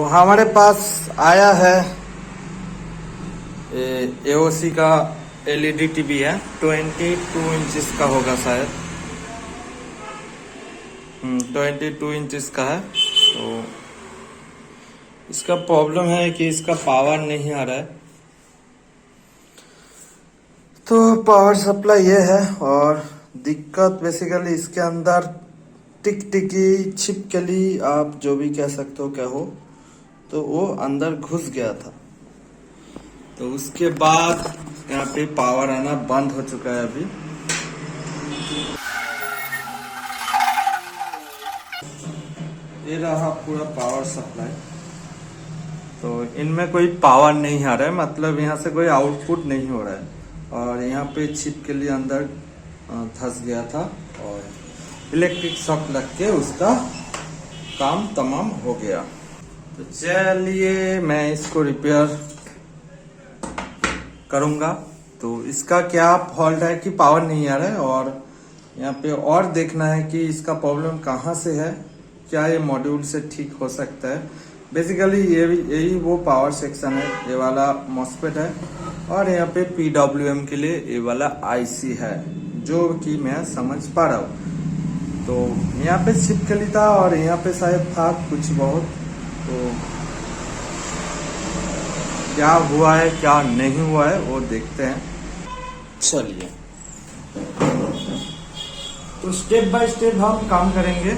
हमारे पास आया है एओसी का एलईडी टीवी है। 22 इंचेस का होगा शायद। 22 इंचेस का है। तो इसका प्रॉब्लम है कि इसका पावर नहीं आ रहा है। तो पावर सप्लाई ये है, और दिक्कत बेसिकली इसके अंदर टिकी छिपकली, आप जो भी कह सकते हो कहो, तो वो अंदर घुस गया था। तो उसके बाद यहाँ पे पावर आना बंद हो चुका है अभी। ये रहा पूरा पावर सप्लाई। तो इनमें कोई पावर नहीं आ रहा है, मतलब यहाँ से कोई आउटपुट नहीं हो रहा है। और यहाँ पे छिपकली अंदर धंस गया था और इलेक्ट्रिक शॉक लग के उसका काम तमाम हो गया। तो चलिए मैं इसको रिपेयर करूंगा। तो इसका क्या फॉल्ट है कि पावर नहीं आ रहा है, और यहाँ पे और देखना है कि इसका प्रॉब्लम कहाँ से है, क्या ये मॉड्यूल से ठीक हो सकता है। बेसिकली यही वो पावर सेक्शन है, ये वाला मॉस्फेट है, और यहाँ पे PWM के लिए ये वाला IC है, जो कि मैं समझ पा रहा हूँ। तो यहाँ पे छिपकली था और यहाँ पे शायद था कुछ बहुत। तो क्या हुआ है क्या नहीं हुआ है वो देखते हैं। चलिए, तो स्टेप बाय स्टेप हम काम करेंगे।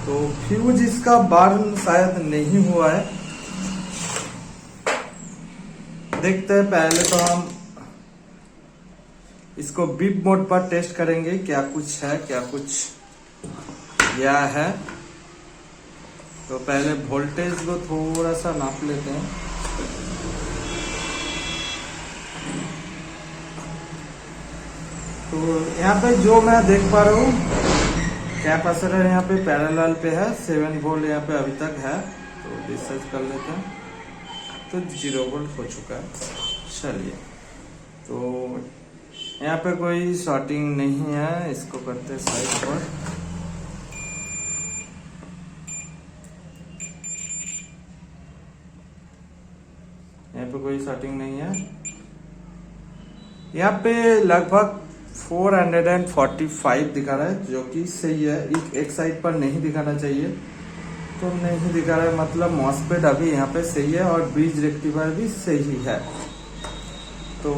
तो फ्यूज इसका बर्न शायद नहीं हुआ है, देखते हैं। पहले तो हम इसको बीप मोड पर टेस्ट करेंगे, क्या कुछ है क्या कुछ यह है। तो पहले वोल्टेज को थोड़ा सा नाप लेते हैं। तो यहाँ पे जो मैं देख पा रहा हूँ, कैपेसिटर यहाँ पे पैरेलल पे है, 7 वोल्ट यहाँ पे अभी तक है। तो डिस्चार्ज कर लेते हैं। तो 0 वोल्ट हो चुका है। चलिए, तो यहाँ पे कोई शॉर्टिंग नहीं है, इसको करते हैं साइड पर। यहाँ पे कोई शॉर्टिंग नहीं है। यहाँ पे लगभग 445 दिखा रहा है, जो कि सही है। एक साइड पर नहीं दिखाना चाहिए, तो नहीं दिखा रहा है, मतलब मॉस्फेट अभी यहाँ पे सही है और ब्रिज रेक्टिफायर भी सही है। तो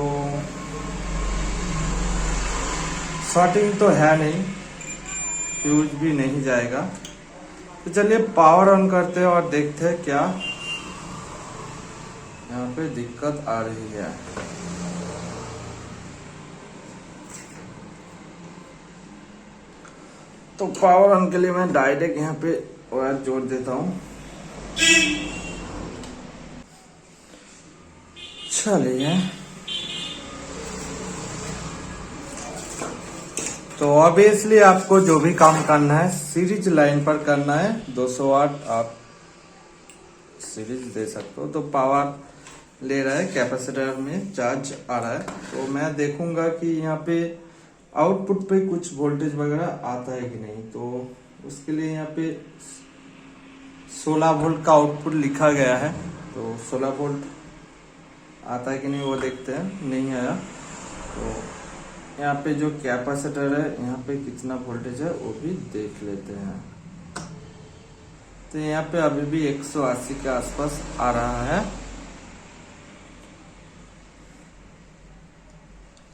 शॉर्टिंग तो है नहीं, फ्यूज भी नहीं जाएगा। तो चलिए पावर ऑन करते हैं और देखते हैं क्या यहाँ पे दिक्कत आ रही है। तो पावर ऑन के लिए मैं डायरेक्ट यहाँ पे वायर जोड़ देता हूँ। चलिए, तो ऑब्वियसली आपको जो भी काम करना है सीरीज लाइन पर करना है। 200 वाट आप सीरीज दे सकते हो। तो पावर ले रहा है, कैपेसिटर में चार्ज आ रहा है। तो मैं देखूंगा कि यहाँ पे आउटपुट पे कुछ वोल्टेज वगैरह आता है कि नहीं। तो उसके लिए यहाँ पे 16 वोल्ट का आउटपुट लिखा गया है। तो 16 वोल्ट आता है कि नहीं वो देखते हैं। नहीं आया तो यहाँ पे जो कैपेसिटर है यहाँ पे कितना वोल्टेज है वो भी देख लेते हैं। तो यहाँ पे अभी भी 180 के आसपास आ रहा है।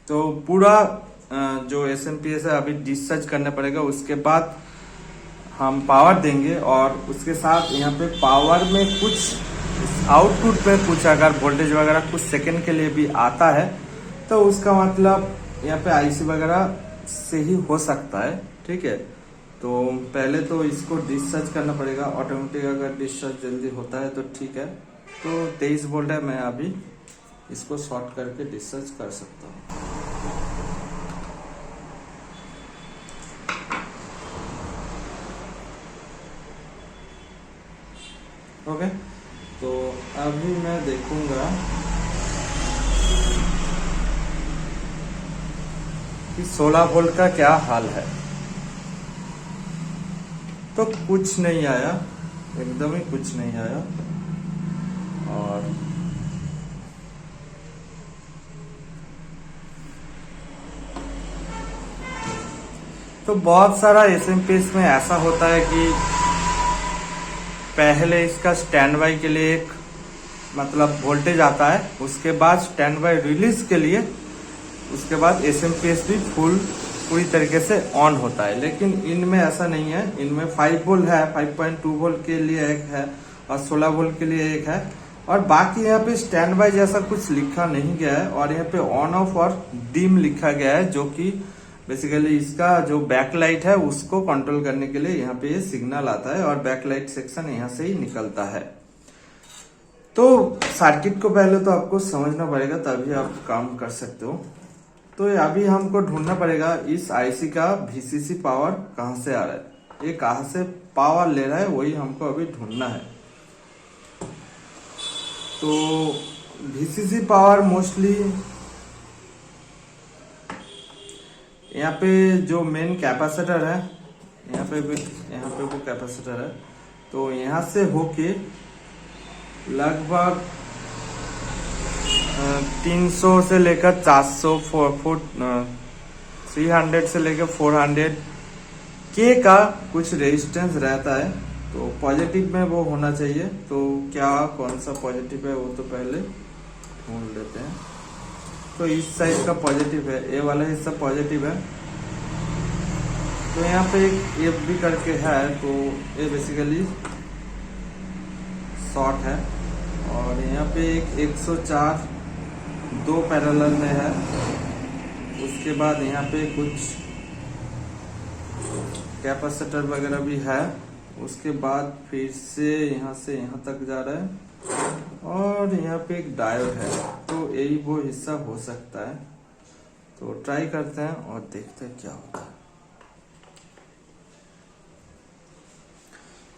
तो पूरा जो SMPS है अभी डिस्चार्ज करना पड़ेगा, उसके बाद हम पावर देंगे। और उसके साथ यहाँ पे पावर में कुछ आउटपुट में कुछ अगर वोल्टेज वगैरह कुछ सेकंड के लिए भी आता है, तो उसका मतलब यहाँ पे IC वगैरह से ही हो सकता है। ठीक है, तो पहले तो इसको डिस्चार्ज करना पड़ेगा। ऑटोमेटिक अगर डिस्चार्ज जल्दी होता है तो ठीक है। तो 23 वोल्ट है, मैं अभी इसको शॉर्ट करके डिस्चार्ज कर सकता हूँ। ओके, तो अभी मैं देखूंगा कि 16 वोल्ट का क्या हाल है। तो कुछ नहीं आया। एकदम ही कुछ नहीं आया। और तो बहुत सारा एसएमपीएस में ऐसा होता है कि पहले इसका स्टैंड बाई के लिए एक मतलब वोल्टेज आता है, उसके बाद स्टैंड बाई रिलीज के लिए उसके बाद एसएमपीएस भी पूरी तरीके से ऑन होता है। लेकिन इनमें ऐसा नहीं है, इनमें 5 वोल्ट है, 5.2 वोल्ट के लिए एक है और 16 वोल्ट के लिए एक है, और बाकी यहाँ पे स्टैंड बाई जैसा कुछ लिखा नहीं गया है। और यहाँ पे ऑन ऑफ और डिम लिखा गया है, जो कि बेसिकली इसका जो बैकलाइट है उसको कंट्रोल करने के लिए यहाँ पे ये सिग्नल आता है और बैकलाइट सेक्शन यहाँ से ही निकलता है। तो सर्किट को पहले तो आपको समझना पड़ेगा, तभी आप काम कर सकते हो। तो अभी हमको ढूंढना पड़ेगा इस आईसी का वीसीसी पावर कहाँ से आ रहा है, ये कहाँ से पावर ले रहा है, वही हमको अभी ढूंढना है। तो वीसीसी पावर मोस्टली यहाँ पे जो मेन कैपेसिटर है, यहाँ पे वो कैपेसिटर है, तो यहाँ से होके लगभग 300 से लेकर 400 300 से लेकर 400 के का कुछ रेजिस्टेंस रहता है। तो पॉजिटिव में वो होना चाहिए। तो क्या कौन सा पॉजिटिव है वो तो पहले ढूंढ लेते हैं। तो इस साइड का पॉजिटिव है, ए वाला हिस्सा पॉजिटिव है। तो यहाँ पे एक एफ बी करके है, तो ये बेसिकली शॉर्ट है। और यहाँ पे एक 104 2 पैरेलल में है। उसके बाद यहाँ पे कुछ कैपेसिटर वगैरह भी है। उसके बाद फिर से यहाँ तक जा रहा है और यहाँ पे एक डायोड है। तो यही वो हिस्सा हो सकता है। तो ट्राई करते हैं और देखते हैं क्या होता है।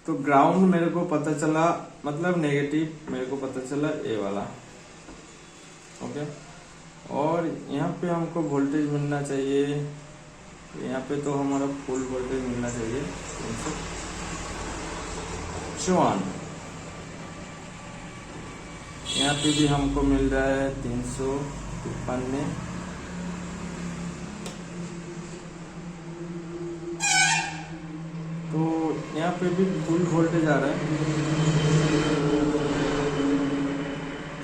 तो ग्राउंड मेरे को पता चला, मतलब नेगेटिव मेरे को पता चला ए वाला, ओके। और यहाँ पे हमको वोल्टेज मिलना चाहिए, यहाँ पे तो हमारा फुल वोल्टेज मिलना चाहिए 354। यहाँ पे भी हमको मिल रहा है 353। तो यहाँ पे भी फुल वोल्टेज आ रहा है।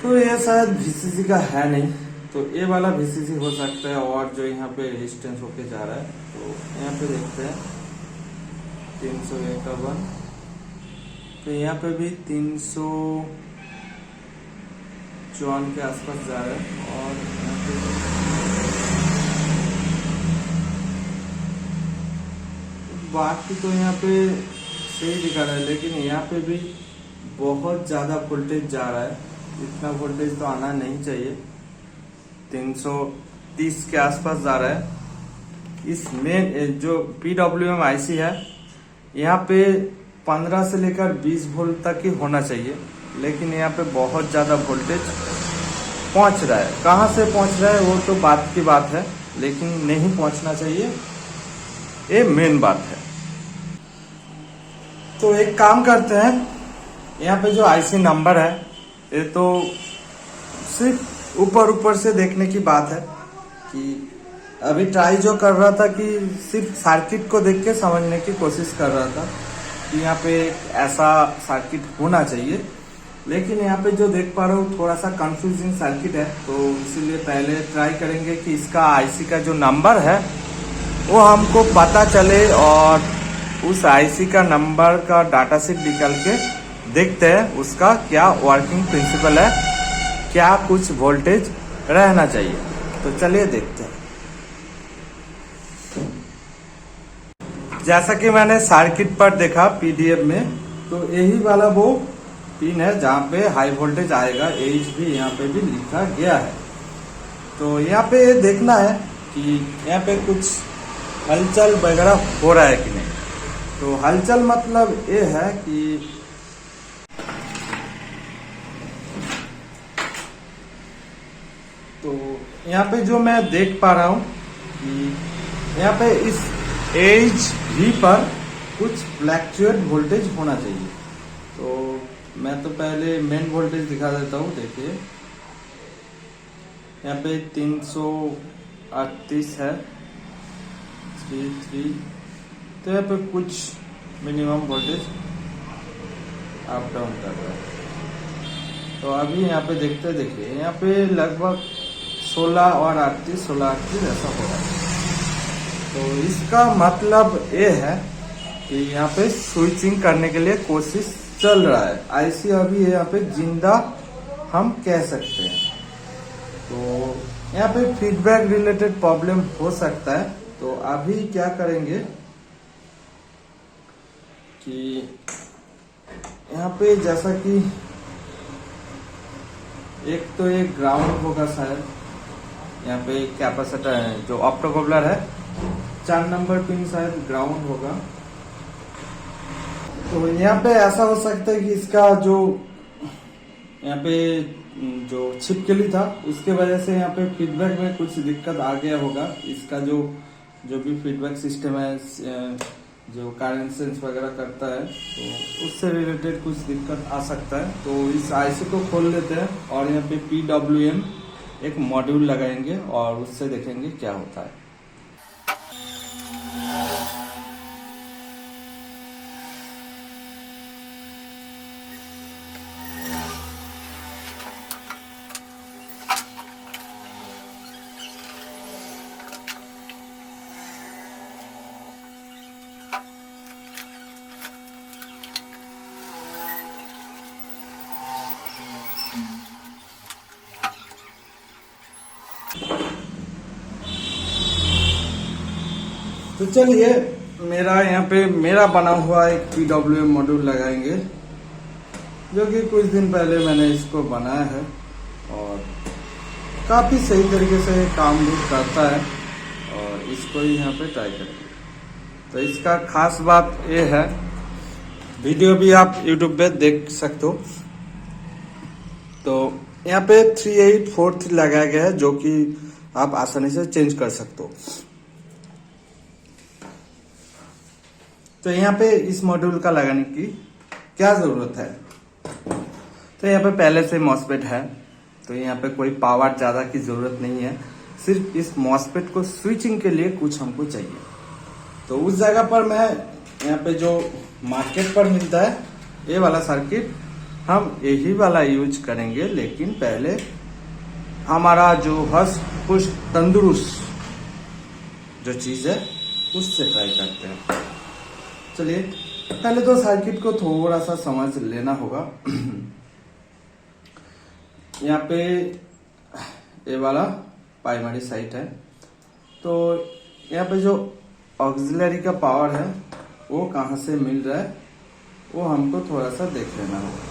तो ये शायद वीसीसी का है नहीं, तो ये वाला वीसीसी हो सकता है। और जो यहाँ पे रेजिस्टेंस होके जा रहा है, तो यहाँ पे देखते हैं 351। तो यहाँ पे भी 354 के आसपास जा रहा है। और यहाँ पे बाकी तो यहाँ पे सही दिखा रहा है, लेकिन यहाँ पे भी बहुत ज्यादा वोल्टेज जा रहा है। इतना वोल्टेज तो आना नहीं चाहिए, 330 के आसपास जा रहा है। इस मेन जो PWM आईसी है, यहाँ पे 15 से लेकर 20 वोल्ट तक ही होना चाहिए, लेकिन यहाँ पे बहुत ज्यादा वोल्टेज पहुंच रहा है। कहाँ से पहुंच रहा है वो तो बात की बात है, लेकिन नहीं पहुंचना चाहिए, ये मेन बात है। तो एक काम करते हैं, यहाँ पे जो आईसी नंबर है, ये तो सिर्फ ऊपर से देखने की बात है कि अभी ट्राई जो कर रहा था कि सिर्फ सर्किट को देख के समझने की कोशिश कर रहा था कि यहाँ पे एक ऐसा सर्किट होना चाहिए। लेकिन यहाँ पे जो देख पा रहा हूँ थोड़ा सा कंफ्यूजिंग सर्किट है, तो इसीलिए पहले ट्राई करेंगे कि इसका आईसी का जो नंबर है वो हमको पता चले, और उस आईसी का नंबर का डाटा शीट निकाल के देखते हैं उसका क्या वर्किंग प्रिंसिपल है, क्या कुछ वोल्टेज रहना चाहिए। तो चलिए देखते हैं। जैसा कि मैंने सर्किट पर देखा पीडीएफ में, तो यही वाला वो पिन है जहाँ पे हाई वोल्टेज आएगा। एच भी यहाँ पे भी लिखा गया है। तो यहाँ पे ये देखना है कि यहाँ पे कुछ हलचल वगैरह हो रहा है कि नहीं। तो हलचल मतलब ये है कि तो यहाँ पे जो मैं देख पा रहा हूँ कि यहाँ पे इस एच भी पर कुछ फ्लैक्चुएट वोल्टेज होना चाहिए। मैं तो पहले मेन वोल्टेज दिखा देता हूँ। देखिए यहाँ पे 338 है 3 तो यहाँ पे कुछ मिनिमम वोल्टेज अप डाउन कर रहा है। तो अभी यहाँ पे देखते देखिए यहाँ पे लगभग 16 और 38 ऐसा हो रहा है। तो इसका मतलब ये है कि यहाँ पे स्विचिंग करने के लिए कोशिश चल रहा है। आईसी अभी यहाँ पे जिंदा हम कह सकते हैं। तो यहाँ पे फीडबैक रिलेटेड प्रॉब्लम हो सकता है। तो अभी क्या करेंगे कि यहाँ पे जैसा कि एक तो एक ग्राउंड होगा शायद, यहाँ पे कैपेसिटर है जो ऑप्टोकपलर है, 4 नंबर पिन शायद ग्राउंड होगा। तो यहाँ पे ऐसा हो सकता है कि इसका जो यहाँ पे जो छिपकली था उसके वजह से यहाँ पे फीडबैक में कुछ दिक्कत आ गया होगा। इसका जो भी फीडबैक सिस्टम है जो करंट सेंस वगैरह करता है तो उससे रिलेटेड कुछ दिक्कत आ सकता है। तो इस आईसी को खोल लेते हैं और यहाँ पे PWM एक मॉड्यूल लगाएंगे और उससे देखेंगे क्या होता है। तो चलिए मेरा बना हुआ एक PWM मॉड्यूल लगाएंगे जो कि कुछ दिन पहले मैंने इसको बनाया है और काफ़ी सही तरीके से काम भी करता है और इसको ही यहाँ पे ट्राई करेंगे। तो इसका खास बात ये है, वीडियो भी आप YouTube पे देख सकते हो। तो यहाँ पे 3843 लगाया गया है जो कि आप आसानी से चेंज कर सकते हो। तो यहाँ पे इस मॉड्यूल का लगाने की क्या जरूरत है, तो यहाँ पे पहले से मॉसफेट है तो यहाँ पे कोई पावर ज्यादा की जरूरत नहीं है। सिर्फ इस मॉसफेट को स्विचिंग के लिए कुछ हमको चाहिए। तो उस जगह पर मैं यहाँ पे जो मार्केट पर मिलता है ये वाला सर्किट हम यही वाला यूज करेंगे, लेकिन पहले हमारा जो हष्ट पुष्ट तंदुरुस्त जो चीज है उससे ट्राई करते हैं। चलिए पहले तो सर्किट को थोड़ा सा समझ लेना होगा। यहाँ पे ये वाला प्राइमरी साइट है, तो यहाँ पे जो ऑक्सिलरी का पावर है वो कहाँ से मिल रहा है वो हमको थोड़ा सा देख लेना होगा।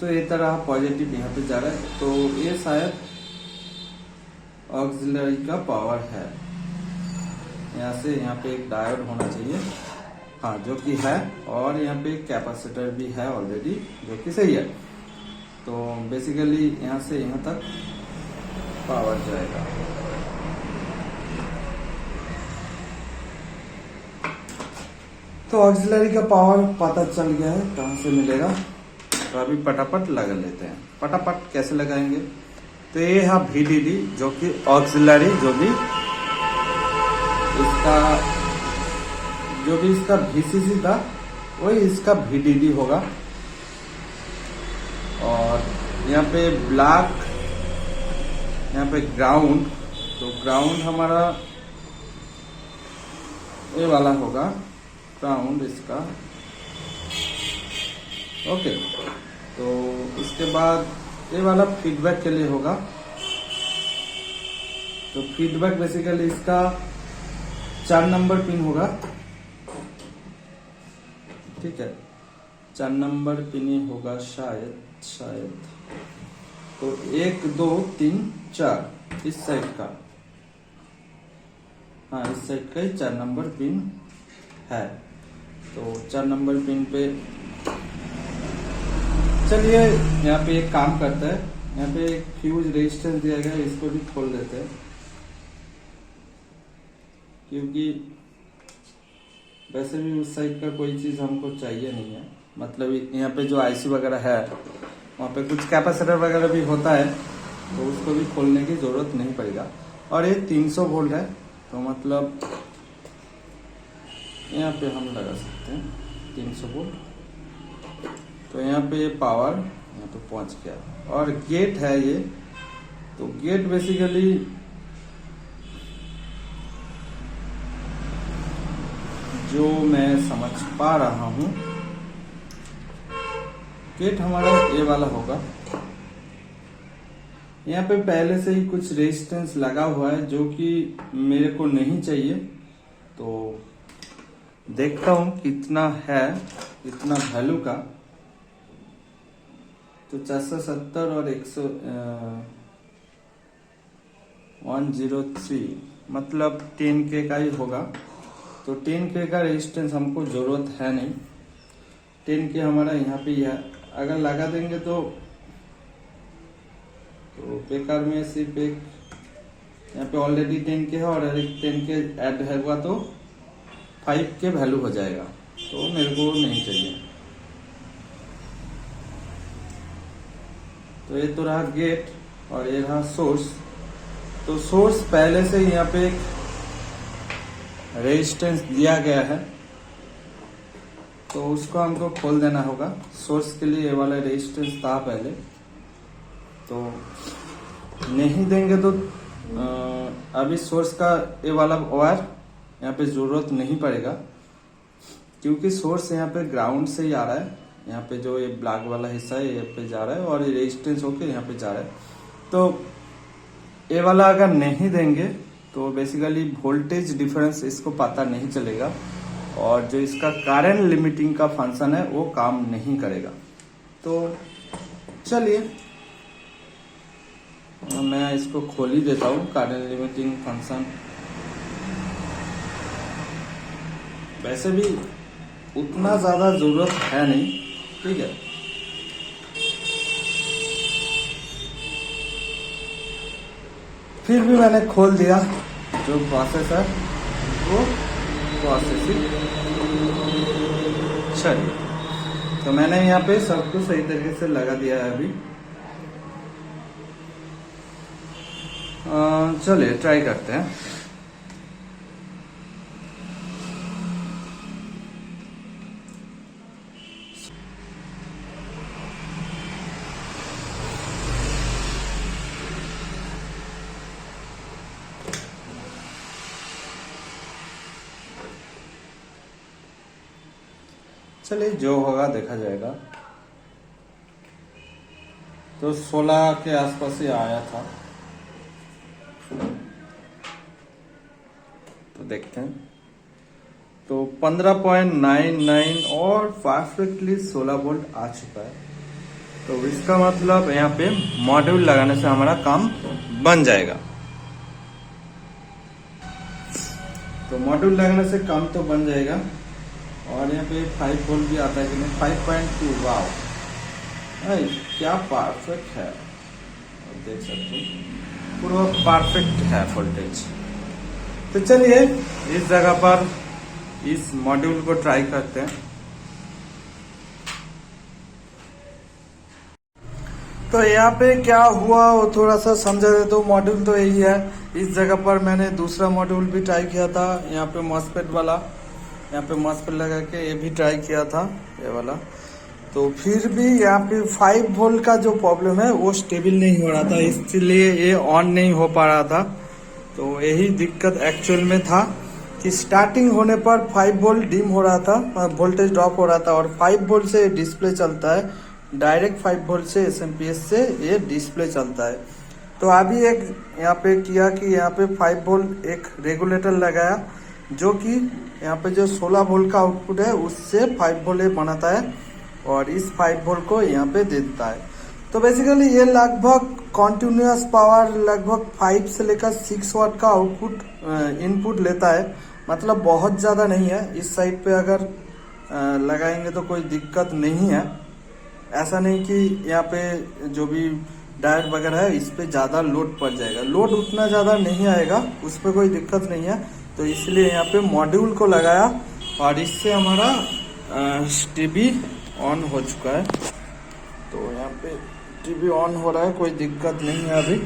तो ये तरह पॉजिटिव यहाँ पे जा रहा है, तो ये शायद ऑक्सिलरी का पावर है। यहाँ से यहाँ पे एक डायोड होना चाहिए, हाँ, जो कि है, और यहाँ पे कैपेसिटर भी है ऑलरेडी जो कि सही है। तो बेसिकली यहाँ से यहाँ तक पावर जाएगा। तो ऑक्सिलरी का पावर पता चल गया है कहाँ से मिलेगा। तो अभी पटापट लगा लेते हैं। पटापट कैसे लगाएंगे, तो ये है VDD जो कि ऑक्सिलरी जो भी इसका VCC था वही इसका VDD होगा। और यहाँ पे ब्लैक, यहाँ पे ग्राउंड, तो ग्राउंड हमारा ये वाला होगा ग्राउंड इसका। ओके, तो इसके बाद ये वाला फीडबैक के लिए होगा। तो फीडबैक बेसिकली इसका 4 नंबर पिन होगा, ठीक है, 4 नंबर पिन ही होगा शायद। तो 1 2 3 4 इस साइड का, हाँ, इस साइड का ही 4 नंबर पिन है। तो 4 नंबर पिन पे चलिए यहाँ पे एक काम करता है, यहाँ पे एक फ्यूज रेजिस्टेंस दिया गया है, इसको भी खोल देते हैं क्योंकि वैसे भी उस साइड का कोई चीज हमको चाहिए नहीं है। मतलब यहाँ पे जो आईसी वगैरह है वहाँ पे कुछ कैपेसिटर वगैरह भी होता है, तो उसको भी खोलने की ज़रूरत नहीं पड़ेगा। और ये 300 वोल्ट है, तो मतलब यहाँ पे हम लगा सकते हैं 300 वोल्ट। तो यहाँ पे पावर यहाँ पे पहुँच गया। और गेट है ये, तो गेट बेसिकली जो मैं समझ पा रहा हूँ, गेट हमारा ये वाला होगा। यहाँ पे पहले से ही कुछ रेजिस्टेंस लगा हुआ है जो कि मेरे को नहीं चाहिए, तो देखता हूँ कितना है, इतना वैल्यू का। तो 470 और 103 मतलब 10K का ही होगा। तो 10K का रेजिस्टेंस हमको जरूरत है नहीं, 10K हमारा यहाँ पे ही है। अगर लगा देंगे तो बेकार में सिर्फ एक, यहाँ पे ऑलरेडी 10K है और एक 10K ऐड होगा तो 5K वैल्यू हो जाएगा, तो मेरे को नहीं चाहिए। तो ये तो रहा गेट और ये रहा सोर्स। तो सोर्स पहले से यहाँ पे एक रेजिस्टेंस दिया गया है, तो उसको हमको खोल देना होगा। सोर्स के लिए ये वाला रेजिस्टेंस था पहले, तो नहीं देंगे तो अभी सोर्स का ये वाला वायर यहाँ पे जरूरत नहीं पड़ेगा, क्योंकि सोर्स यहाँ पे ग्राउंड से ही आ रहा है। यहाँ पे जो ये ब्लैक वाला हिस्सा है ये पे जा रहा है और ये रेजिस्टेंस होके यहाँ पे जा रहा है। तो ये वाला अगर नहीं देंगे तो बेसिकली वोल्टेज डिफरेंस इसको पता नहीं चलेगा, और जो इसका करंट लिमिटिंग का फंक्शन है वो काम नहीं करेगा। तो चलिए मैं इसको खोल ही देता हूँ, करंट लिमिटिंग फंक्शन। वैसे भी उतना ज्यादा जरूरत है नहीं, ठीक है। फिर भी मैंने खोल दिया, जो प्रोसेस है वो प्रोसेसिंग। चलिए, तो मैंने यहाँ पे सब कुछ सही तरीके से लगा दिया है अभी। चलिए ट्राई करते हैं। चलिए जो होगा देखा जाएगा। तो 16 के आसपास ही आया था, तो देखते हैं। तो 15.99 और परफेक्टली 16 वोल्ट आ चुका है। तो इसका मतलब यहाँ पे मॉड्यूल लगाने से हमारा काम बन जाएगा। तो मॉड्यूल लगाने से काम तो बन जाएगा। और यहाँ पे 5 वोल्ट भी आता है कि नहीं, 5.2। वाव, क्या परफेक्ट है, देख सकते हो पूरा परफेक्ट है वोल्टेज। तो चलिए इस जगह पर इस मॉड्यूल को ट्राई करते हैं। तो यहाँ पे क्या हुआ वो थोड़ा सा समझा दे। तो मॉड्यूल तो यही है। इस जगह पर मैंने दूसरा मॉड्यूल भी ट्राई किया था, यहाँ पे मॉसफेट वाला, यहाँ पे मॉसफेट लगा के ये भी ट्राई किया था, ये वाला। तो फिर भी यहाँ पे 5 वोल्ट का जो प्रॉब्लम है वो स्टेबल नहीं हो रहा था, इसलिए ये ऑन नहीं हो पा रहा था। तो यही दिक्कत एक्चुअल में था कि स्टार्टिंग होने पर 5 वोल्ट डिम हो रहा था, वोल्टेज ड्रॉप हो रहा था। और 5 वोल्ट से डिस्प्ले चलता है, डायरेक्ट 5 वोल्ट से SMPS से ये डिस्प्ले चलता है। तो अभी एक यहाँ पे किया कि यहाँ पे 5 वोल्ट एक रेगुलेटर लगाया, जो कि यहाँ पे जो 16 वोल्ट का आउटपुट है उससे 5 वोल्ट बनाता है और इस 5 वोल्ट को यहाँ पे दे देता है। तो बेसिकली ये लगभग कॉन्टिन्यूस पावर लगभग 5 से लेकर 6 वाट का आउटपुट इनपुट लेता है, मतलब बहुत ज़्यादा नहीं है। इस साइड पे अगर लगाएंगे तो कोई दिक्कत नहीं है। ऐसा नहीं कि यहाँ पे जो भी डायोड वगैरह है इस पे ज़्यादा लोड पड़ जाएगा, लोड उतना ज़्यादा नहीं आएगा, उस पर कोई दिक्कत नहीं है। तो इसलिए यहाँ पे मॉड्यूल को लगाया और इससे हमारा ऑन हो चुका है। तो यहाँ पे टीवी ऑन हो रहा है, कोई दिक्कत नहीं है अभी।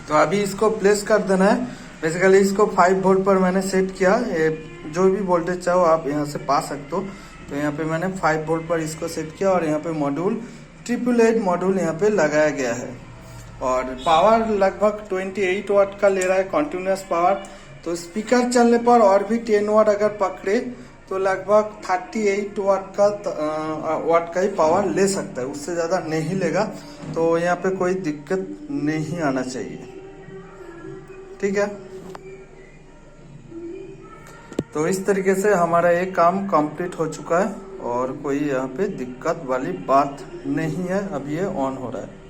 तो अभी इसको प्लेस कर देना है। बेसिकली इसको 5 वोल्ट पर मैंने सेट किया। ये जो भी वोल्टेज चाहो आप यहाँ से पा सकते हो। तो यहाँ पे मैंने 5 वोल्ट पर इसको सेट किया और यहाँ पे मॉड्यूल 888 मॉड्यूल यहाँ पे लगाया गया है। और पावर लगभग 28 वाट का ले रहा है कंटिन्यूअस पावर। तो स्पीकर चलने पर और भी 10 वाट अगर पकड़े तो लगभग 38 वाट का ही पावर ले सकता है, उससे ज्यादा नहीं लेगा। तो यहाँ पे कोई दिक्कत नहीं आना चाहिए, ठीक है। तो इस तरीके से हमारा एक काम कंप्लीट हो चुका है और कोई यहाँ पे दिक्कत वाली बात नहीं है। अब ये ऑन हो रहा है।